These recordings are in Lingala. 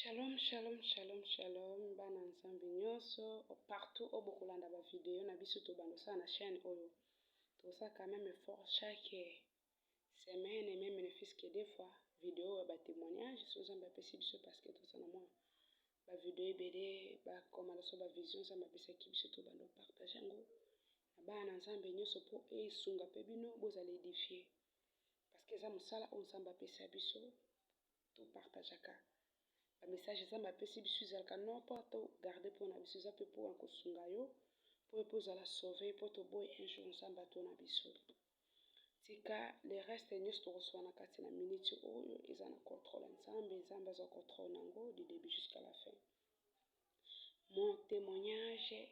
Shalom, shalom, shalom, shalom. Bana nzambe nyonso partout au bokolanda ba vidéo na biso to bando ça na chaîne oyo. Tout ça quand même fort chaque semaine et même bénéfice que des fois vidéo ba témoignage sur nzambe apesi biso parce que tout ça na moi ba vidéo bede ba komanda so ba vision ça mapesa ki biso to bando partager ngo. Na bana nzambe nyonso po e sunga pe bino bozala édifier. Parce que ça musala on nzambe apesa biso to partageaka. Le message ça m'a pesi bisu zalka non pas to garder pour na bisu za pe pour en sunga yo pour la sauver pour to boy un jour nzamba to na bisu tika le reste nyos to reçoit na kati na minute oyo eza na contrôle nzamba za contrôle nango du début jusqu'à la fin. Mon témoignage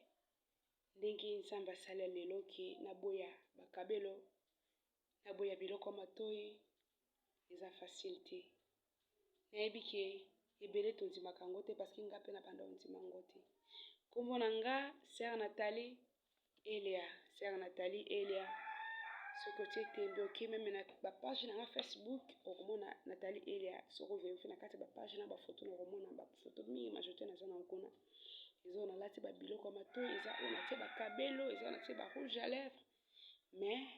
ndenge nzamba sala lelo ki na boya bakabelo na boya biloko matoi eza facilité na ebiki ebele tondimaka yango te parce que nga mpe na banda ondima yango te. Kombo na nga sœur Nathalie Elia soki otie tembe oki meme na bapage na nga Facebook okomona Nathalie Elia soko verifie na kati ya bapage na bafoto na okomona bafoto mingi majorité naza na nkuna eza oyo nalati babiloko ya matoi eza oyo natie bakabelo eza oyo natie barouge à lèvres mais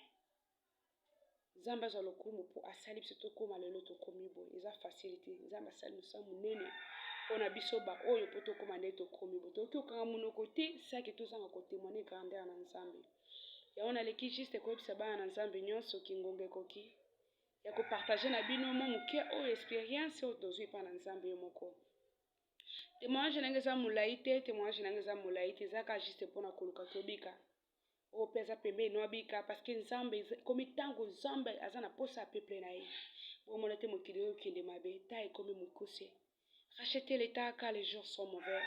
nzambe azwa lokumu mpo asali biso tokóma lelo tokomi boye eza facilité nzambe asali mosala monene mpona biso baoyo mpo tokóma nde tokomi boye tokoki kokanga monoko te saki tozanga kotémoine grandeur na nzambe yango naleki juste koyebisa bana na nzambe nyonso kingonga ekoki ya kopartage na bino mo moke oyo expérience oyo tozwi epa na nzambe yo moko. Témoignage nange eza molai te ezaka juste mpona koluka tobika oyo mpe aza pembeni wabika parce que nzambe ekomi ntango nzambe aza na posa ya peuple na ye bomona te mokili oyo okende mabe ta ekomi mokuse. Rachetez l'état car les jours sont mauvais.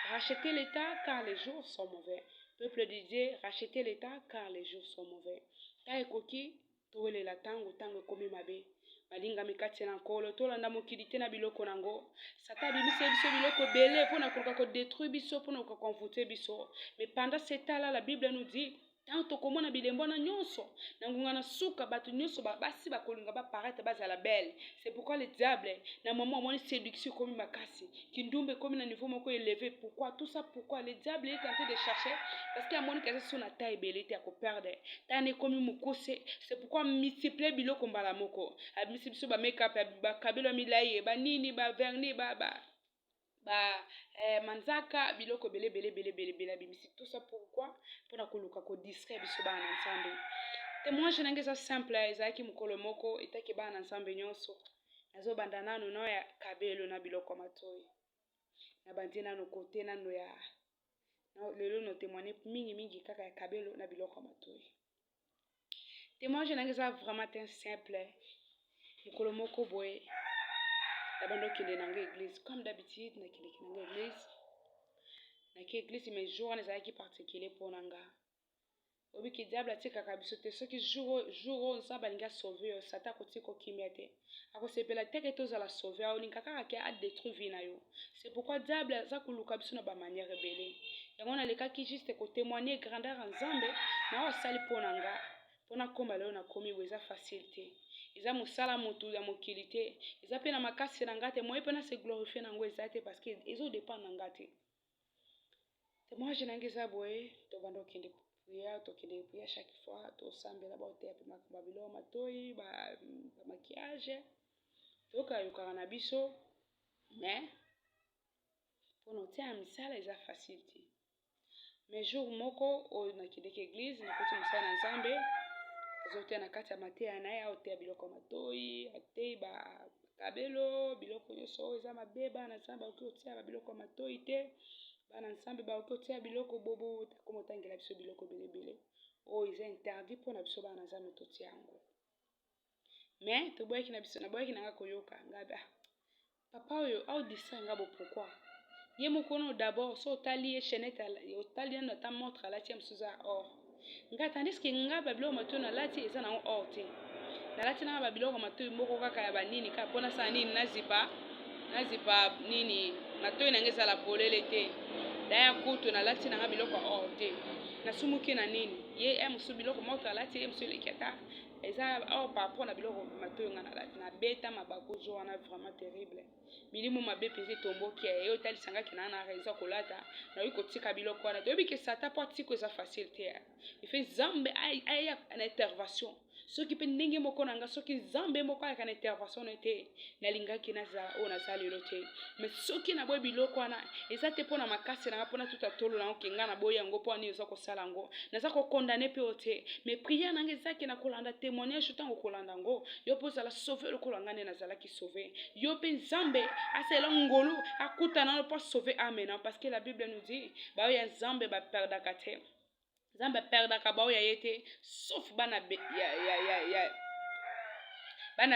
Rachetez l'état car les jours sont mauvais. Peuple de Dieu, rachetez l'état car les jours sont mauvais. Ta ekoki towelela tango ekomi mabe balingami kati na nkolo tolanda mokili te na biloko nango satan abimisi biso biloko bele mpona koluka kodétruire biso mpona koka konvoute biso mais pendant ce temps là la Bible nous dit tant tokomona bilembo na nyonso na ngunga na suka bato nyonso basi bakolinga baparaître bazala belle. C'est pourquoi le diable na moment amoni séduction ekomi makasi kindumba ekomi na niveau moko élevé. Pourquoi tout ça? Pourquoi le diable est tenté de chercher parce que amoni kaza so na ta ebele te ya koperdre tane ekomi mokuse. C'est pourquoi multiplier biloko mbala moko abimisi biso ba make up bakabelo milai banini ba vernis manzaka biloko bele abimisi tout ça pourquoi mpona koluka kodistraire biso bana na nzambe. Témoignage nange eza simple ezalaki mokolo moko etaki bana na nzambe nyonso nazobanda nano na ya kabelo na biloko matoi na bandi nano kote nano ya lelo no témoigner mingi kaka ya kabelo na biloko matoi. Témoignage nange eza vraiment très simple mokolo moko boye na bando kende nango église comme d'habitude na kende nango église na ki église mais jour wana ezalaki particulier mpona nga obiki diable atikaka biso te soki jour oyo nzambe alingi asauve yo satan akotika kokimia te akosepela teke tozala sauve olinga kaka ke adétruire vie na yo. C'est pourquoi diable aza koluka biso na bamanière ebele yango nalekaki juste kotémoigner grandeur ya nzambe na oyo asali mpona nga mpona komba lelo nakomi boye eza facile te eza mosala motu ya mokili te eza mpe na makasi na nga te moye mpe na se glorifie nango eza te parce que ezodépend na nga te. Témoignage nange eza boye tobanda okende tokende prière chaque fois tosambela baoteya mpe babiloko matoi bamaquillage tokayokaka na biso mais mpona otia ya misala eza facile te. Mais jour moko oyo nakendeki église nakoti mosala na nzambe azoteya na kati ya mateya na ye aoteya biloko matoi ateyi bakabelo biloko nyonso oyo eza mabe bana nzambe bakoki kotia babiloko matoi te bana nzambe bakoki kotia biloko bobo takoma otangela biso biloko belebele oyo eza interdit mpona biso bana nzambe totia yango. Mais toboyaki na biso naboyaki nanga koyoka ngaba papa oyo aodisa nga bo pourquoi ye moko no d'abord so otali ye chaînette otali nano ata montre alati ya mosusu ya or nga tandis que nga babiloko matoi nalati eza nango or te nalati nanga babiloko matoi moko kaka ya banini kaka mpona sala nini nazipa nini matoi nange ezala polele te daya kutu nalati nanga biloko ya or te nasumuki na nini ye mosusu biloko moto alati ye mosusu eleki ata eza par rapport na biloko matoyo nga na beta mabaku zo wana vraiment terrible milimo mabe peze tomboki yo talisangaki na raison kolata na wi kotika biloko wana toyebi ke sata po atiko eza facile te il fait zambe aya na intervention soki mpe ndenge moko na nga soki nzambe moko ayaka na intervention na te nalingaki naza oyo naza lelo te mais soki naboyi biloko wana eza te mpo na makasi na nga mpona tuta tolo nango ke nga naboyi yango mpo ani eza kosala yango naza kokondane mpe o te mais priere nanga ezaki na kolanda témoignage ntango kolanda yango yo mpo ozala sauve lokola nga nde nazalaki sauve yo mpe nzambe asala ngolu akutana nano mpo sauve ame na parce que la bible nous dit baoyo ya nzambe baperdaka te nzambe aperdaka baoyo ya ye te sauf bana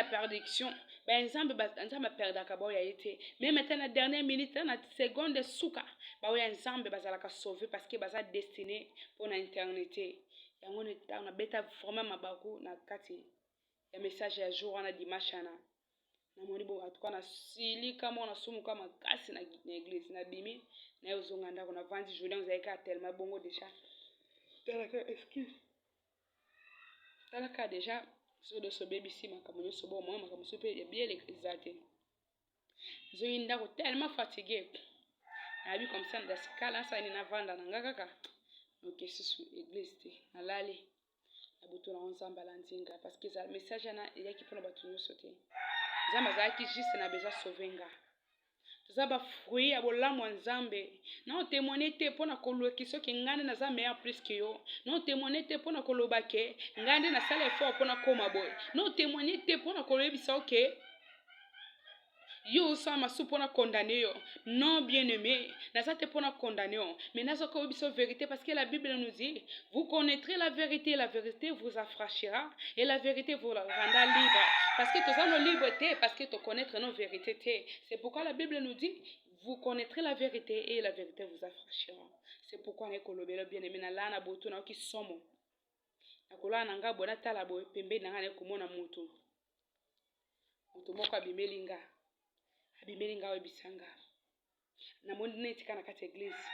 perdiction nzambe aperdaka baoyo ya ye te mais maintenant na dernière minute na seconde suka baoyo ya nzambe bazalaka sauve parce que baza destiné mpona éternité yango ntango nabeta vraiment mabaku na kati ya message ya jour wana dimanche wana namoni bo atuka nasilika moko nasumuka makasi na église nabimi naye ozonga ndako navandi journée ozalaki tellement bongo déjà talaka déjà soki doso obebisi makambo nyonso bomoi makambo mosusu mpe ebie eza te nazongi ndako tellement fatigué nayebi comme ça ndasikala nasali navanda na nga kaka oke susu église te nalali nabutu nango nzambe alandinga parce que eza message wana eyaki mpona bato nyonso te nzambe azalaki juste na besoin sauve nga toza bafruit ya bolamu ya nzambe naotémoigne te mpona kolobaki soki ngai nde naza meilleur plus ke yo naotémoigne te mpona koloba ke ngai nde nasala effort mpona koma boye naotémoigne te mpona koyebisa oke yo osala masu mpona condamne yo non bien aimé naza te mpona condamne yo mais naza koyebisa vérité parce que la bible nous dit vous connaîtrez la vérité vous affranchira et la vérité vous rendra libre parce que toza no libre te parce que toconnaître nos vérités te c'est pourquoi la bible nous dit vous connaîtrez la vérité et la vérité vous affranchira c'est pourquoi na ekolobela bien aimé na lana boto na oki somo na kolala na nga bona tala boye pembeni na nga na komona moto moko abimeli nga oyebisa nga namoni netika na kati ya église